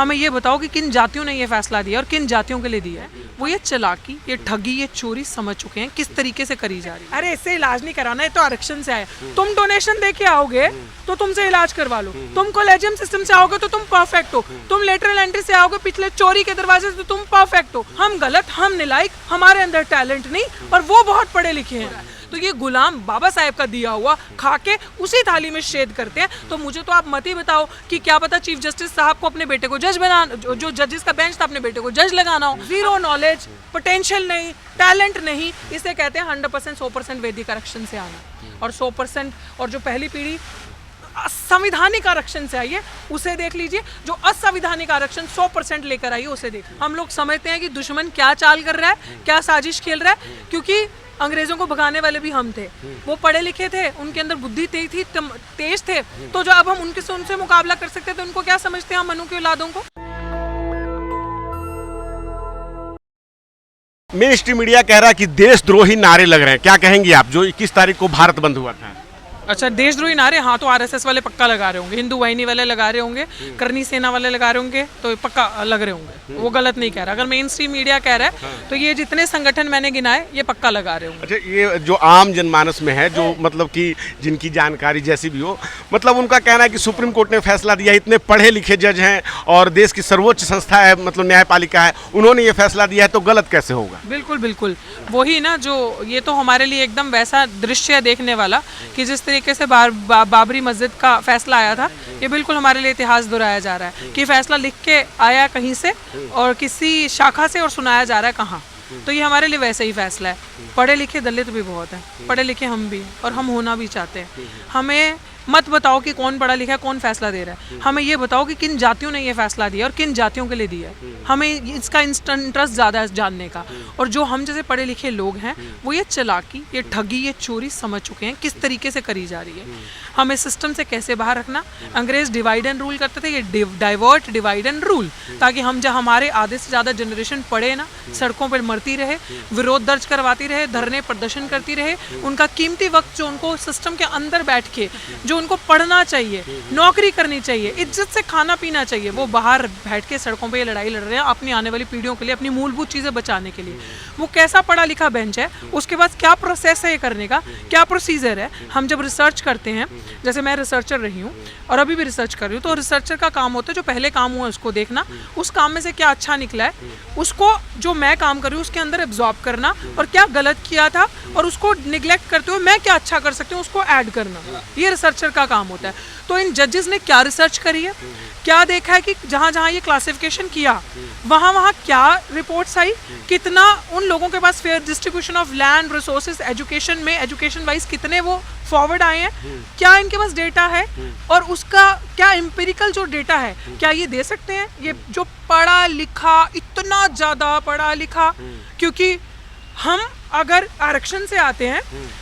हमें ये बताओ कि किन जातियों ने ये फैसला दिया और किन जातियों के लिए दिया है। वो ये चालाकी, ये ठगी, ये चोरी समझ चुके हैं किस तरीके से करी जा रही है। अरे इससे इलाज नहीं कराना है तो आरक्षण से आया। तुम डोनेशन दे के आओगे तो तुमसे इलाज करवा लो, तुम कॉलेजियम सिस्टम से आओगे तो तुम परफेक्ट हो, तुम लेटरल एंट्री से आओगे पिछले चोरी के दरवाजे से तो तुम परफेक्ट हो। हम गलत, हम नालायक, हमारे अंदर टैलेंट नहीं और वो बहुत पढ़े लिखे हैं। तो ये गुलाम बाबा साहेब का दिया हुआ खा के उसी थाली में शेद करते हैं। तो मुझे तो आप मत ही बताओ कि क्या पता चीफ जस्टिस साहब को अपने बेटे को जज बनाना, जो जजेस का बेंच था अपने बेटे को जज लगाना हो। जीरो नॉलेज, पोटेंशियल नहीं, टैलेंट नहीं, इसे कहते हैं 100% 100% वैदिक आरक्षण से आना। और 100% और जो पहली पीढ़ी संविधानिक आरक्षण से आई है उसे देख लीजिए, जो असंविधानिक आरक्षण 100% लेकर आई है उसे देखिए। हम लोग समझते हैं कि दुश्मन क्या चाल कर रहा है, क्या साजिश खेल रहा है, क्योंकि अंग्रेजों को भगाने वाले भी हम थे। वो पढ़े लिखे थे, उनके अंदर बुद्धि तेज थे, तो जो अब हम उनसे मुकाबला कर सकते थे, उनको क्या समझते हैं हम मनु की औलादों को। मेन स्ट्रीम मीडिया कह रहा है कि देशद्रोही नारे लग रहे हैं, क्या कहेंगे आप? जो 21 तारीख को भारत बंद हुआ था। अच्छा, देशद्रोही नारे, हाँ तो आरएसएस वाले पक्का लगा रहे होंगे, हिंदू वाहिनी वाले लगा रहे होंगे, करनी सेना वाले लगा रहे होंगे, तो पक्का लग रहे होंगे। वो गलत नहीं कह रहा। अगर मेन स्ट्रीम मीडिया कह रहा है तो ये जितने संगठन मैंने गिनाए ये पक्का लगा रहे होंगे। अच्छा, ये जो आम जनमानस में है, जो मतलब कि जिनकी जानकारी जैसी भी हो, मतलब उनका कहना है कि सुप्रीम कोर्ट ने फैसला दिया, इतने पढ़े लिखे जज हैं और देश की सर्वोच्च संस्था है, मतलब न्यायपालिका है, उन्होंने ये फैसला दिया है तो गलत कैसे होगा? बिल्कुल बिल्कुल वही ना, जो ये तो हमारे लिए एकदम वैसा दृश्य है देखने वाला कि जिस तरीके से बाबरी मस्जिद का फैसला आया था, ये बिल्कुल हमारे लिए इतिहास दोहराया जा रहा है कि फैसला लिख के आया कहीं से और किसी शाखा से और सुनाया जा रहा है कहाँ। तो ये हमारे लिए वैसे ही फैसला है। पढ़े लिखे दलित भी बहुत हैं, पढ़े लिखे हम भी, और हम होना भी चाहते हैं। हमें मत बताओ कि कौन पढ़ा लिखा है, कौन फैसला दे रहा है। हमें ये बताओ कि किन जातियों ने ये फैसला दिया और किन जातियों के लिए दिया है। हमें इसका इंटरेस्ट ज़्यादा है जानने का। और जो हम जैसे पढ़े लिखे लोग हैं वो ये चालाकी, ये ठगी, ये चोरी समझ चुके हैं किस तरीके से करी जा रही है। हमें सिस्टम से कैसे बाहर रखना। अंग्रेज डिवाइड एंड रूल करते थे, ये डाइवर्ट, डिवाइड एंड रूल, ताकि हम जब हमारे आधे से ज़्यादा जनरेशन पढ़े ना, सड़कों पर मरती रहे, विरोध दर्ज करवाती रहे, धरने प्रदर्शन करती रहे, उनका कीमती वक्त जो उनको सिस्टम के अंदर बैठ के जो उनको पढ़ना चाहिए, नौकरी करनी चाहिए, इज्जत से खाना पीना चाहिए, वो बाहर बैठ के सड़कों पे ये लड़ाई लड़ रहे हैं अपनी आने वाली पीढ़ियों के लिए, अपनी मूलभूत चीज़ें बचाने के लिए। वो कैसा पढ़ा लिखा बेंच है, उसके बाद क्या प्रोसेस है ये करने का, क्या प्रोसीजर है। हम जब रिसर्च करते हैं, जैसे मैं रिसर्चर रही हूँ और अभी भी रिसर्च कर रही हूँ, तो रिसर्चर का काम होता है जो पहले काम हुआ उसको देखना, उस काम में से क्या अच्छा निकला है उसको, जो मैं काम कर रही हूँ उसके अंदर एब्जॉर्ब करना, और क्या गलत किया था और उसको निगलेक्ट करते हुए मैं क्या अच्छा कर सकती हूँ उसको ऐड करना। ये रिसर्चर का काम होता है। तो इन जजेस ने क्या रिसर्च करी है, क्या देखा है कि जहाँ जहाँ ये क्लासिफिकेशन किया वहाँ वहाँ क्या रिपोर्ट्स आई, कितना उन लोगों के पास fair distribution of land resources, education में एजुकेशन वाइज कितने वो फॉरवर्ड आए हैं, क्या इनके पास डेटा है, और उसका क्या एम्पिरिकल जो डेटा है क्या ये दे सकते हैं। ये जो पढ़ा लिखा, इतना ज़्यादा पढ़ा लिखा, क्योंकि हम अगर आरक्षण से आते हैं,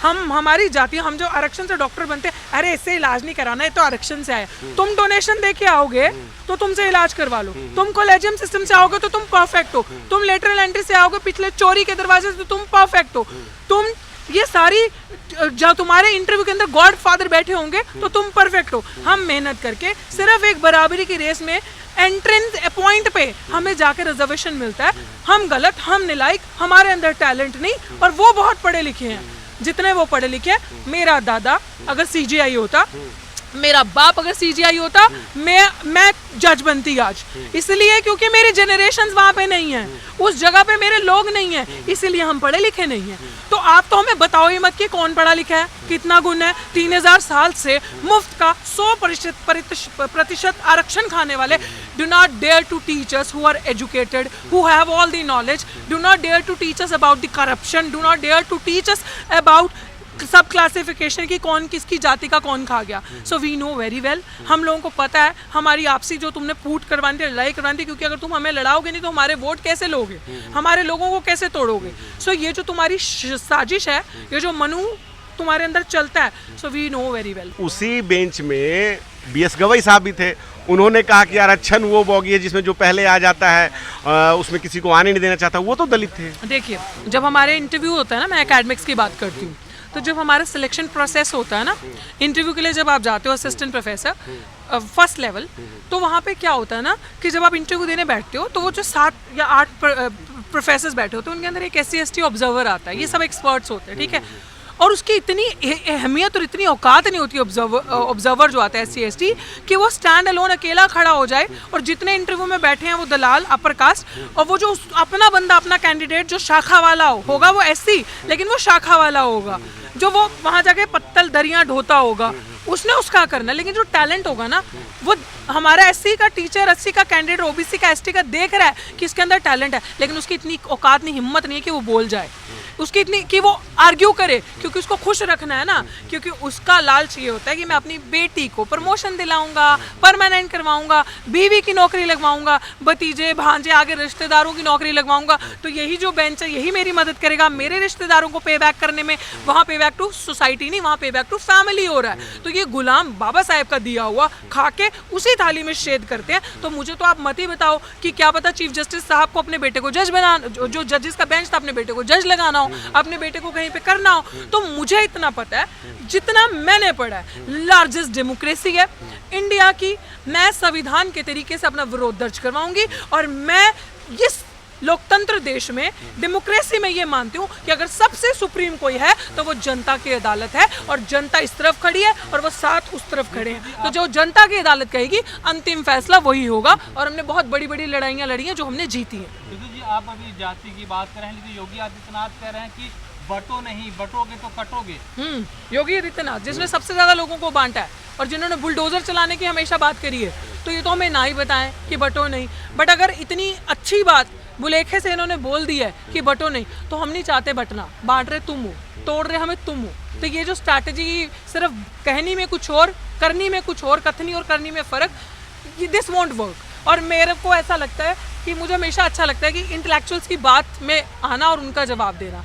हम हमारी जाति, हम जो आरक्षण से डॉक्टर बनते हैं, अरे इससे इलाज नहीं कराना है तो आरक्षण से आया। तुम डोनेशन दे के आओगे तो तुमसे इलाज करवा लो, तुम कॉलेजियम सिस्टम से आओगे तो तुम परफेक्ट हो, तुम लेटरल एंट्री से आओगे पिछले चोरी के दरवाजे से तो तुम परफेक्ट हो, तुम ये सारी जब तुम्हारे इंटरव्यू के अंदर गॉड फादर बैठे होंगे तो तुम परफेक्ट हो। हम मेहनत करके सिर्फ एक बराबरी की रेस में एंट्रेंस पॉइंट पे हमें जाके रिजर्वेशन मिलता है। हम गलत, हम नालायक, हमारे अंदर टैलेंट नहीं और वो बहुत पढ़े लिखे हैं। जितने वो पढ़े लिखे, मेरा दादा अगर सीजीआई होता, मेरा बाप अगर सीजीआई होता, मैं जज बनती आज, इसलिए क्योंकि मेरी जनरेशंस वहाँ पे नहीं है, उस जगह पे मेरे लोग नहीं हैं, इसीलिए हम पढ़े लिखे नहीं हैं। तो आप तो हमें बताओ ही मत कि कौन पढ़ा लिखा है, कितना गुण है। 3000 साल से मुफ्त का 100% आरक्षण खाने वाले, do not dare to teach us who are educated, who have all the knowledge, do not dare to teach us about the corruption, do not dare to teach us about सब क्लासिफिकेशन की कौन किसकी जाति का कौन खा गया। So we know very well, हम लोगों को पता है हमारी आपसी जो तुमने फूट करवानी थी, लड़ाई करवानी थी, क्योंकि अगर तुम हमें लड़ाओगे नहीं तो हमारे वोट कैसे लोगे, हमारे लोगों को कैसे तोड़ोगे। सो ये जो तुम्हारी साजिश है, ये जो मनु तुम्हारे अंदर चलता है, so we know very well. उसी बेंच में BS गवई साहब भी थे, उन्होंने कहा कि आरक्षण वो बोगी है जिसमें जो पहले आ जाता है उसमें किसी को आने नहीं देना चाहता, वो तो दलित थे। देखिए, जब हमारे इंटरव्यू होता है ना, मैं एकेडमिक्स की बात करती हूँ, तो जब हमारा सिलेक्शन प्रोसेस होता है ना, इंटरव्यू के लिए जब आप जाते हो असिस्टेंट प्रोफेसर, फर्स्ट लेवल, तो वहाँ पे क्या होता है ना कि जब आप इंटरव्यू देने बैठते हो तो वो जो 7 या 8 प्रोफेसर्स बैठे होते हैं उनके अंदर एक SC/ST ऑब्जर्वर आता है, ये सब एक्सपर्ट्स होते हैं, ठीक है। और उसकी इतनी अहमियत और इतनी औकात नहीं होती ऑब्जर्वर जो आता है SC/ST कि वो स्टैंड अलोन अकेला खड़ा हो जाए और जितने इंटरव्यू में बैठे हैं वो दलाल अपर कास्ट, और वो जो अपना बंदा अपना कैंडिडेट जो शाखा वाला होगा वो SC लेकिन वो शाखा वाला होगा, जो वो वहाँ जाके पत्तल दरियाँ ढोता होगा, उसने उसका करना। लेकिन जो टैलेंट होगा ना वो हमारा SC का टीचर, SC का कैंडिडेट, OBC का ST का देख रहा है कि इसके अंदर टैलेंट है, लेकिन उसकी इतनी औकात नहीं, हिम्मत नहीं है कि वो बोल जाए, उसकी इतनी कि वो आर्ग्यू करे, क्योंकि उसको खुश रखना है ना, क्योंकि उसका लालच ये होता है कि मैं अपनी बेटी को प्रमोशन दिलाऊंगा, परमानेंट करवाऊंगा, बीवी की नौकरी लगवाऊंगा, भतीजे भांजे आगे रिश्तेदारों की नौकरी लगवाऊंगा, तो यही जो बेंच है यही मेरी मदद करेगा मेरे रिश्तेदारों को पे बैक करने में। वहाँ पे बैक टू सोसाइटी नहीं, वहाँ पे बैक टू फैमिली हो रहा है। तो ये गुलाम बाबा साहेब का दिया हुआ खा के उसी थाली में शेद करते हैं। तो मुझे तो आप मत ही बताओ कि क्या पता चीफ जस्टिस साहब को अपने बेटे को जज बनाना, जो जजेस का बेंच था अपने बेटे को जज लगाना हो, अपने बेटे को कहीं पे करना हो। तो मुझे इतना पता है जितना मैंने पढ़ा है, लार्जेस्ट डेमोक्रेसी है इंडिया की, मैं संविधान के तरीके से अपना विरोध दर्ज करवाऊंगी। और मैं इस लोकतंत्र देश में, डेमोक्रेसी में ये मानती हूँ कि अगर सबसे सुप्रीम कोई है तो वो जनता की अदालत है, और जनता इस तरफ खड़ी है और वो साथ उस तरफ खड़े हैं। तो जो जनता की अदालत कहेगी अंतिम फैसला वही होगा। और हमने बहुत बड़ी बड़ी लड़ाइयाँ लड़ी हैं जो हमने जीती हैं। जी, आप अभी जाति की बात कर रहे हैं, लेकिन योगी आदित्यनाथ कह रहे हैं कि बटो नहीं, बटोगे तो कटोगे। योगी आदित्यनाथ जिसने सबसे ज्यादा लोगों को बांटा है और जिन्होंने बुलडोजर चलाने की हमेशा बात करी है, तो ये तो हमें ना ही बताएं कि बटो नहीं। बट अगर इतनी अच्छी बात बुलेखे से इन्होंने बोल दी है कि बटो नहीं, तो हम नहीं चाहते बटना, बांट रहे तुम हो, तोड़ रहे हमें तुम हो। तो ये जो स्ट्रैटेजी सिर्फ कहनी में कुछ और करनी में कुछ और, कथनी और करनी में फर्क, दिस वोंट वर्क। और मेरे को ऐसा लगता है कि मुझे हमेशा अच्छा लगता है कि इंटेलेक्चुअल्स की बात में आना और उनका जवाब देना।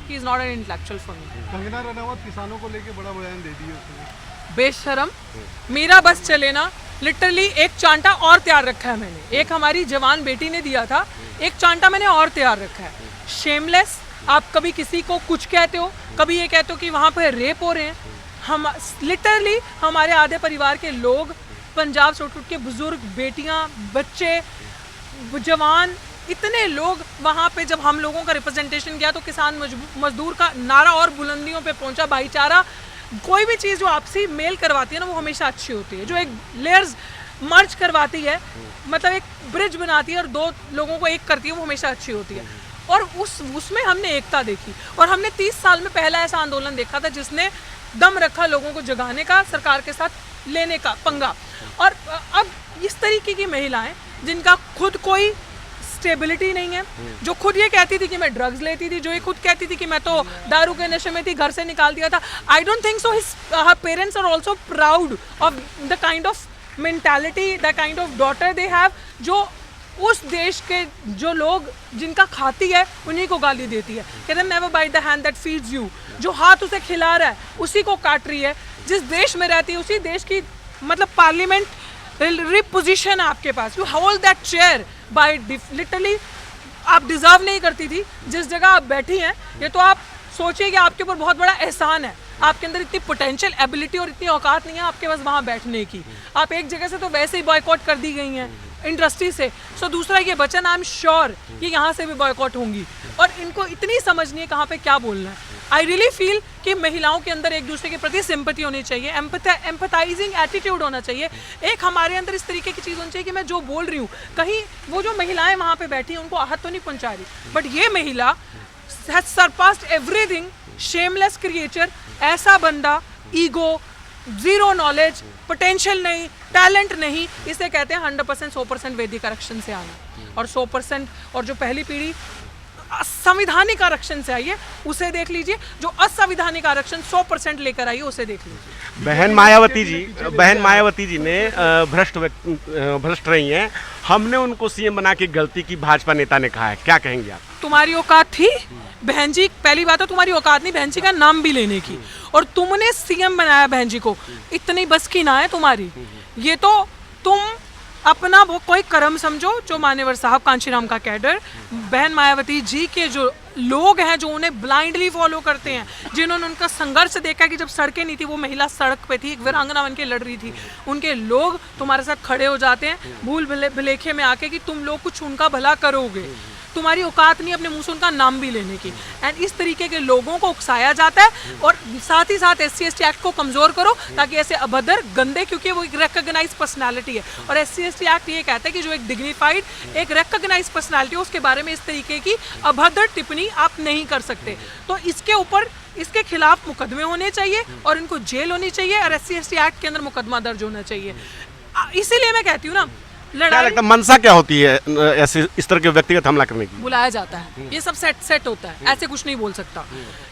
He is not an intellectual for me. Kangana Ranaut किसानों को लेके बड़ा बयान दे दिया उसने। बेशरम, मेरा बस चले ना, लिटरली एक चांटा और तैयार रखा है मैंने, एक हमारी जवान बेटी ने दिया था, एक चांटा मैंने और तैयार रखा है। शेमलेस, आप कभी किसी को कुछ कहते हो, कभी ये कहते हो कि वहाँ पर रेप हो रहे हैं। हम लिटरली हमारे आधे परिवार के लोग, पंजाब से उठ के बुजुर्ग, बेटियाँ, बच्चे, जवान, इतने लोग वहाँ पे जब हम लोगों का रिप्रेजेंटेशन किया तो किसान मजदूर का नारा और बुलंदियों पे पहुँचा। भाईचारा, कोई भी चीज़ जो आपसी मेल करवाती है ना वो हमेशा अच्छी होती है, जो एक लेयर्स मर्ज करवाती है, मतलब एक ब्रिज बनाती है और दो लोगों को एक करती है, वो हमेशा अच्छी होती है। और उसमें हमने एकता देखी, और हमने 30 साल में पहला ऐसा आंदोलन देखा था जिसने दम रखा लोगों को जगाने का, सरकार के साथ लेने का पंगा। और अब इस तरीके की महिलाएं जिनका खुद कोई स्टेबिलिटी नहीं है, जो खुद ये कहती थी कि मैं ड्रग्स लेती थी, जो ये खुद कहती थी कि मैं तो दारू के नशे में थी, घर से निकाल दिया था। I don't think so her parents are also proud of the kind of mentality, the kind of daughter they have, जो उस देश के जो लोग जिनका खाती है उन्हीं को गाली देती है। कहते हैं never bite the hand that feeds you, जो हाथ उसे खिला रहा है उसी को काट रही है। जिस देश में रहती है उसी देश की, मतलब पार्लियामेंट रिपोजिशन है आपके पास, you hold that chair by literally, आप डिजर्व नहीं करती थी जिस जगह आप बैठी हैं। ये तो आप सोचिए कि आपके ऊपर बहुत बड़ा एहसान है, आपके अंदर इतनी पोटेंशियल एबिलिटी और इतनी औकात नहीं है आपके पास वहाँ बैठने की। आप एक जगह से तो वैसे ही बॉयकॉट कर दी गई हैं इंडस्ट्री से। सो दूसरा ये बचन, आई एम श्योर कि यहाँ से भी बॉयकॉट होंगी, और इनको इतनी समझ नहीं है कहाँ पे क्या बोलना है। आई रियली फील कि महिलाओं के अंदर एक दूसरे के प्रति सिंपैथी होनी चाहिए, एम्पैथाइजिंग एटीट्यूड होना चाहिए, एक हमारे अंदर इस तरीके की चीज़ होनी चाहिए कि मैं जो बोल रही हूँ, कहीं वो जो महिलाएं वहाँ पे बैठी हैं उनको आहत तो नहीं पहुँचा रही, बट ये महिला has surpassed everything, shameless creature, ऐसा बंदा, ईगो, जीरो नॉलेज, पोटेंशियल नहीं, टैलेंट नहीं, इसे कहते हैं 100% 100% वैदिक आरक्षण से आना। और 100% और जो पहली पीढ़ी संवैधानिक आरक्षण से आई है उसे देख लीजिए, जो असंवैधानिक आरक्षण 100% लेकर आई है उसे देख लीजिए। बहन मायावती जी ने भ्रष्ट रही हैं, हमने उनको सीएम बना के गलती की, भाजपा नेता ने कहा है, क्या कहेंगे आप? तुम्हारी औकात थी बहन जी, पहली बात है तुम्हारी औकात नहीं बहन जी का नाम भी लेने की, और तुमने सीएम बनाया बहन जी को, इतनी बस की ना है तुम्हारी। ये तो तुम अपना वो कोई कर्म समझो। जो मान्यवर साहब कांशीराम का कैडर, बहन मायावती जी के जो लोग हैं जो उन्हें ब्लाइंडली फॉलो करते हैं, जिन्होंने उनका संघर्ष देखा कि जब सड़कें नहीं थी वो महिला सड़क पे थी, एक वीरांगना बन के लड़ रही थी, उनके लोग तुम्हारे साथ खड़े हो जाते हैं भूल भुलेखे में आके कि तुम लोग कुछ उनका भला करोगे, तुम्हारी औकात नहीं अपने मुंह से उनका नाम भी लेने की। एंड इस तरीके के लोगों को उकसाया जाता है और साथ ही साथ SC/ST एक्ट को कमज़ोर करो ताकि ऐसे अभद्र गंदे, क्योंकि वो एक रिकॉग्नाइज पर्सनालिटी है और SC/ST एक्ट ये कहता है कि जो एक डिग्निफाइड एक रिकॉग्नाइज पर्सनालिटी है उसके बारे में इस तरीके की अभद्र टिप्पणी आप नहीं कर सकते। तो इसके ऊपर इसके खिलाफ मुकदमे होने चाहिए और इनको जेल होनी चाहिए और SC/ST एक्ट के अंदर मुकदमा दर्ज होना चाहिए। इसीलिए मैं कहती हूँ ना, क्या लगता है मंशा क्या होती है ऐसे इस तरह के व्यक्तिगत हमला करने की? बुलाया जाता है, ये सब सेट होता है, ऐसे कुछ नहीं बोल सकता।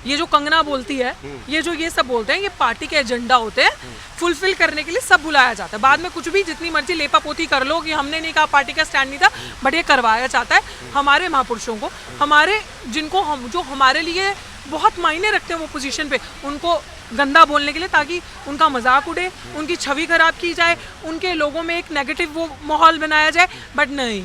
ये जो कंगना बोलती है, ये जो ये सब बोलते हैं, ये पार्टी के एजेंडा होते हैं, फुलफिल करने के लिए सब बुलाया जाता है। बाद में कुछ भी जितनी मर्जी लेपापोती कर लो कि हमने नहीं कहा, पार्टी का स्टैंड नहीं था, बट ये करवाया जाता है हमारे महापुरुषों को, हमारे जिनको हम जो हमारे लिए बहुत मायने रखते हैं वो पोजीशन पे, उनको गंदा बोलने के लिए, ताकि उनका मजाक उड़े, उनकी छवि खराब की जाए, उनके लोगों में एक नेगेटिव वो माहौल बनाया जाए। बट नहीं,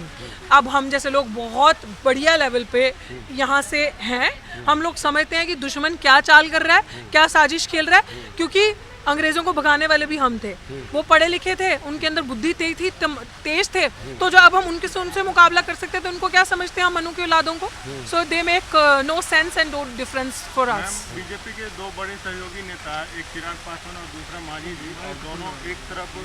अब हम जैसे लोग बहुत बढ़िया लेवल पे यहाँ से हैं, हम लोग समझते हैं कि दुश्मन क्या चाल कर रहा है, क्या साजिश खेल रहा है, क्योंकि अंग्रेजों को भगाने वाले भी हम थे, वो पढ़े लिखे थे, उनके अंदर बुद्धि तेज थे, तो जो अब हम उनसे मुकाबला कर सकते थे, उनको क्या समझते हैं हम मनु की औलादों को? So they make no sense and no difference for us. BJP के दो बड़े सहयोगी नेता, एक चिराग पासवान और दूसरा मांझी जी, और दोनों एक तरफ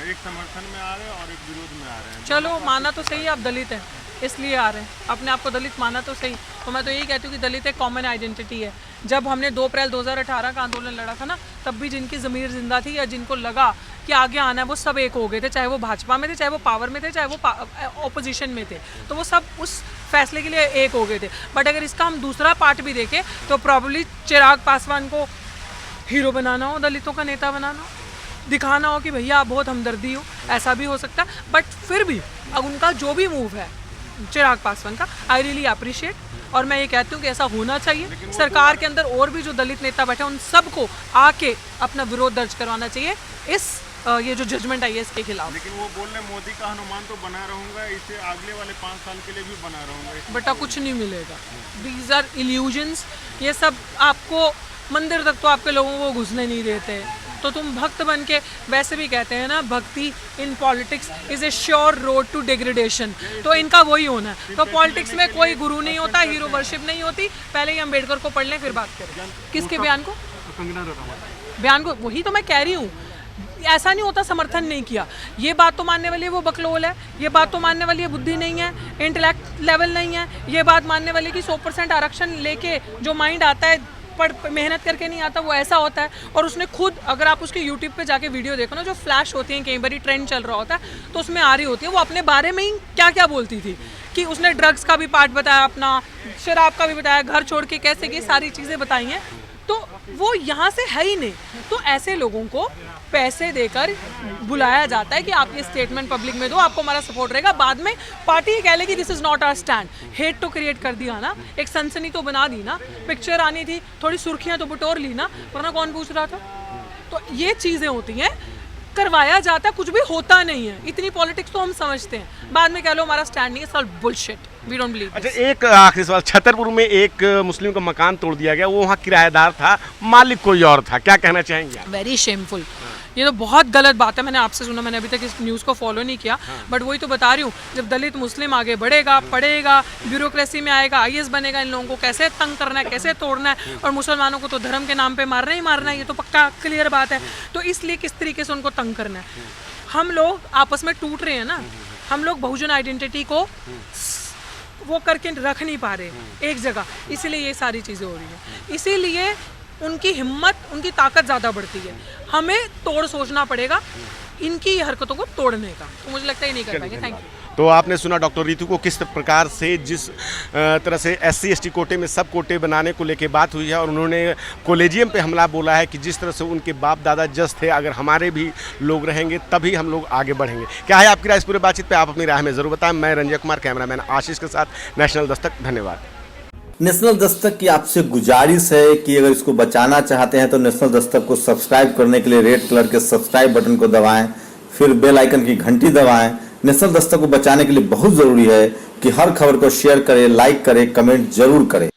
एक समर्थन में आ रहे हैं और एक विरोध में आ रहे हैं। चलो माना तो सही आप दलित हैं, इसलिए आ रहे हैं, अपने आप को दलित माना तो सही। तो मैं तो यही कहती हूँ कि दलित एक कॉमन आइडेंटिटी है। जब हमने 2 अप्रैल 2018 का आंदोलन लड़ा था ना, तब भी जिनकी ज़मीर जिंदा थी या जिनको लगा कि आगे आना है, वो सब एक हो गए थे, चाहे वो भाजपा में थे, चाहे वो पावर में थे, चाहे वो ओपोजिशन में थे, तो वो सब उस फैसले के लिए एक हो गए थे। बट अगर इसका हम दूसरा पार्ट भी देखें तो प्रॉब्ली चिराग पासवान को हीरो बनाना हो, दलितों का नेता बनाना हो, दिखाना हो कि भैया आप बहुत हमदर्दी हो, ऐसा भी हो सकता है। बट फिर भी अब उनका जो भी मूव है चिराग पासवान का, आई रियली अप्रिशिएट, और मैं ये कहती हूँ कि ऐसा होना चाहिए। सरकार के अंदर और भी जो दलित नेता बैठे हैं उन सबको आके अपना विरोध दर्ज करवाना चाहिए इस ये जो जजमेंट आई है इसके खिलाफ। लेकिन वो बोल रहे मोदी का हनुमान तो बना रहूंगा, इसे अगले वाले 5 साल के लिए भी बना रहूंगा। बेटा कुछ नहीं मिलेगा, दीज आर इल्यूजन्स, ये सब आपको मंदिर तक तो आपके लोगों को घुसने नहीं देते। तो तुम भक्त बन के, वैसे भी कहते हैं ना, bhakti in politics is a sure road to degradation, तो इनका वही होना है। तो पॉलिटिक्स में कोई गुरु नहीं होता, हीरो वर्शिप नहीं होती। पहले ही अम्बेडकर को पढ़ लें फिर बात करें। किसके बयान को? बयान को, वही तो मैं कह रही हूँ। ऐसा नहीं होता समर्थन नहीं किया, ये बात तो मानने वाली है वो बकलोल है, ये बात तो मानने वाली है बुद्धि नहीं है, इंटेलेक्ट लेवल नहीं है, ये बात मानने वाली कि 100% आरक्षण लेके जो माइंड आता है, पढ़ मेहनत करके नहीं आता, वो ऐसा होता है। और उसने खुद, अगर आप उसके यूट्यूब पे जाके वीडियो देखो ना, जो फ्लैश होती हैं, कई बार ट्रेंड चल रहा होता है तो उसमें आ रही होती है, वो अपने बारे में ही क्या क्या बोलती थी, कि उसने ड्रग्स का भी पार्ट बताया, अपना शराब का भी बताया, घर छोड़ के कैसे की सारी चीज़ें बताई हैं। तो वो यहाँ से है ही नहीं। तो ऐसे लोगों को पैसे देकर बुलाया जाता है कि आप ये स्टेटमेंट पब्लिक में दो, आपको हमारा सपोर्ट रहेगा। बाद में पार्टी कह लेगी this is not our stand. Hate तो क्रिएट कर दिया ना, एक सनसनी तो बना दी ना, पिक्चर आनी थी, थोड़ी सुर्खियां तो बटोर ली ना, वरना कौन पूछ रहा था। तो ये चीज़ें होती हैं, करवाया जाता है, कुछ भी होता नहीं है। इतनी पॉलिटिक्स तो हम समझते हैं, बाद में कह लो हमारा स्टैंड नहीं है, सब बुलशिट, वी डोंट बिलीव। अच्छा, एक आखिरी सवाल, छतरपुर में एक मुस्लिम का मकान तोड़ दिया गया, वो वहाँ किराएदार था, मालिक कोई और था, क्या कहना चाहेंगे आप? वेरी शेमफुल, ये तो बहुत गलत बात है। मैंने आपसे सुना, मैंने अभी तक इस न्यूज़ को फॉलो नहीं किया, बट वही तो बता रही हूँ, जब दलित मुस्लिम आगे बढ़ेगा, पढ़ेगा, ब्यूरोक्रेसी में आएगा, IAS बनेगा, इन लोगों को कैसे तंग करना है, कैसे तोड़ना है, और मुसलमानों को तो धर्म के नाम पे मारना ही मारना है, ये तो पक्का क्लियर बात है। तो इसलिए किस तरीके से उनको तंग करना है। हम लोग आपस में टूट रहे हैं ना, हम लोग बहुजन आइडेंटिटी को वो करके रख नहीं पा रहे एक जगह, इसीलिए ये सारी चीज़ें हो रही हैं। इसीलिए उनकी हिम्मत, उनकी ताकत ज़्यादा बढ़ती है। हमें तोड़ सोचना पड़ेगा इनकी हरकतों को तोड़ने का, तो मुझे लगता है नहीं कर पाएंगे। Thank you. तो आपने सुना डॉक्टर रितु को किस प्रकार से, जिस तरह से SC/ST कोटे में सब कोटे बनाने को लेके बात हुई है, और उन्होंने कॉलेजियम पे हमला बोला है कि जिस तरह से उनके बाप दादा जज थे, अगर हमारे भी लोग रहेंगे तभी हम लोग आगे बढ़ेंगे। क्या है आपकी राय इस पूरे बातचीत पे? आप अपनी राय में ज़रूर बताएं। मैं रंजय कुमार, कैमरामैन आशीष के साथ, नेशनल दस्तक। धन्यवाद। नेशनल दस्तक की आपसे गुजारिश है कि अगर इसको बचाना चाहते हैं तो नेशनल दस्तक को सब्सक्राइब करने के लिए रेड कलर के सब्सक्राइब बटन को दबाएं, फिर बेल आइकन की घंटी दबाएं, नेशनल दस्तक को बचाने के लिए बहुत जरूरी है कि हर खबर को शेयर करें, लाइक करें, कमेंट जरूर करें।